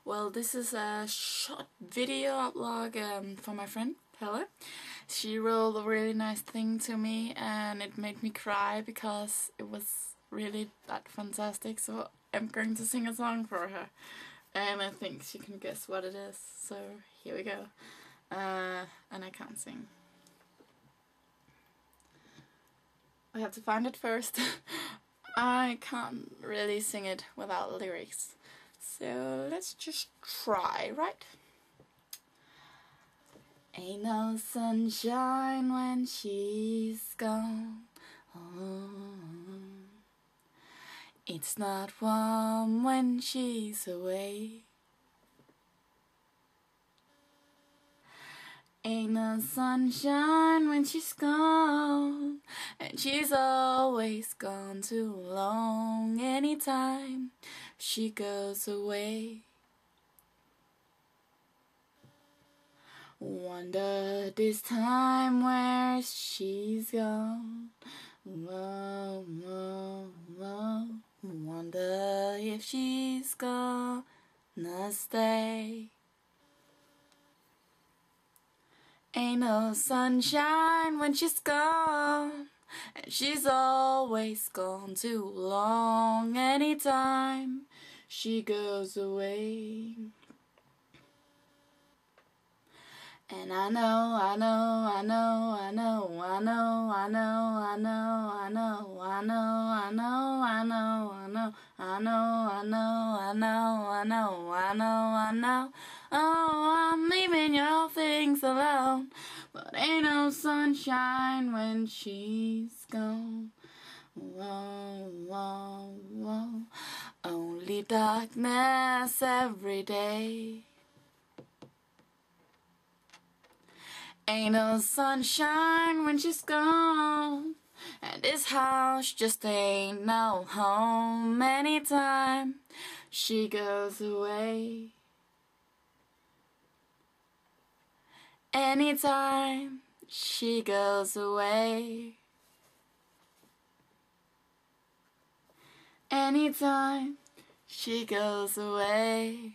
Well, this is a short video blog for my friend Helle. She wrote a really nice thing to me and it made me cry because it was really that fantastic. So I'm going to sing a song for her and I think she can guess what it is. So here we go. And I can't sing. I have to find it first. I can't really sing it without lyrics. So let's just try, right? Ain't no sunshine when she's gone. Oh. It's not warm when she's away. Ain't no sunshine when she's gone, and she's always gone too long. Anytime she goes away, wonder this time where she's gone. Whoa, whoa, whoa. Wonder if she's gonna stay. Ain't no sunshine when she's gone, and she's always gone too long. Anytime she goes away. And I know, I know, I know, I know, I know, I know, I know, I know, I know, I know, I know, I know, I know, I know, I know, I know, I know, I know. Oh, I'm leaving your things alone, but ain't no sunshine when she's gone. Whoa, whoa, whoa. Only darkness every day. Ain't no sunshine when she's gone, and this house just ain't no home. Anytime she goes away, anytime she goes away, anytime she goes away.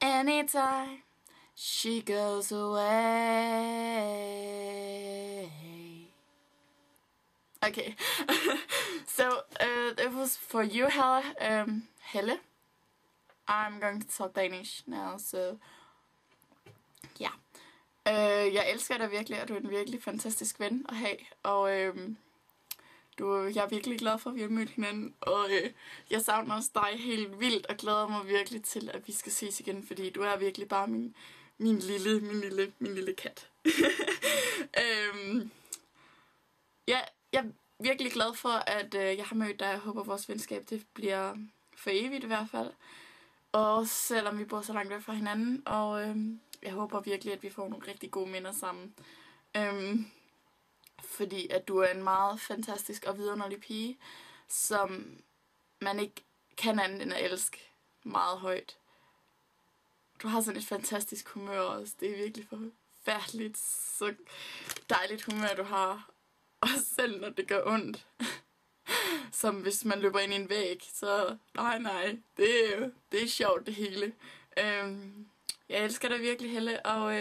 Anytime she goes away. Okay, so it was for you, Helle. I'm going to talk Danish now, so ja. Jeg elsker dig virkelig, og du er en virkelig fantastisk ven at have, og jeg er virkelig glad for, at vi har mødt hinanden, og jeg savner også dig helt vildt, og glæder mig virkelig til, at vi skal ses igen, fordi du er virkelig bare min lille kat. Ja, jeg er virkelig glad for, at jeg har mødt dig. Jeg håber, vores venskab det bliver for evigt i hvert fald, og selvom vi bor så langt væk fra hinanden, og jeg håber virkelig, at vi får nogle rigtig gode minder sammen. Fordi at du er en meget fantastisk og vidunderlig pige, som man ikke kan andet end at elske meget højt. Du har sådan et fantastisk humør også. Det er virkelig forfærdeligt, så dejligt humør du har. Også selv når det gør ondt. Som hvis man løber ind i en væg, så nej, det er sjovt det hele. Jeg elsker dig virkelig, Helle, og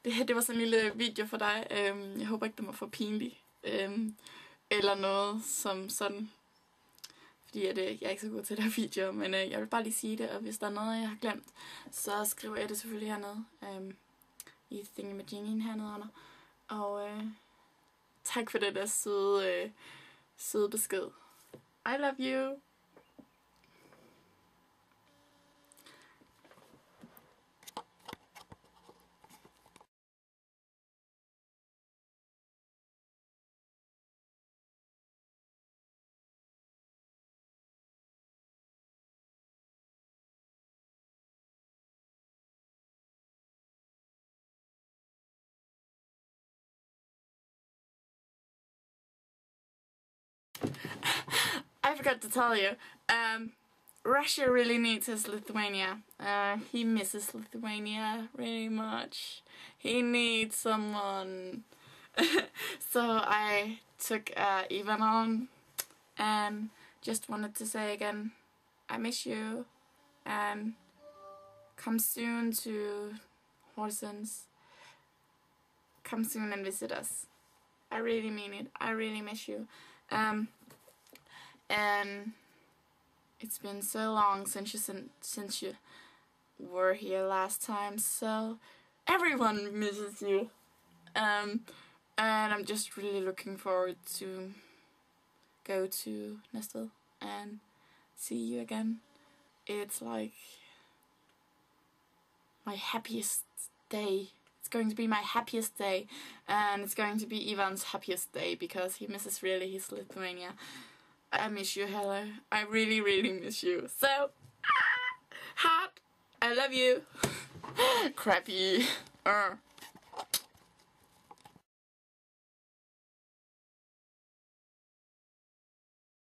det var sådan en lille video for dig. Jeg håber ikke, den var for pinlig. Eller noget som sådan. Fordi jeg er ikke så god til der videoer. Men jeg vil bare lige sige det. Og hvis der er noget, jeg har glemt, så skriver jeg det selvfølgelig hernede. I thingamajiggen hernede under. Og tak for det der søde besked. I love you. I forgot to tell you, Russia really needs his Lithuania. He misses Lithuania really much. He needs someone. So I took Ivan on and just wanted to say again, I miss you, and come soon to Horsens. Come soon and visit us. I really mean it. I really miss you. And it's been so long since you were here last time, so everyone misses you. And I'm just really looking forward to go to Næstved and see you again. It's like my happiest day. It's going to be my happiest day, and it's going to be Ivan's happiest day because he misses really his Lithuania. I miss you, Helle. I really, really miss you. So, heart, I love you. Crappy.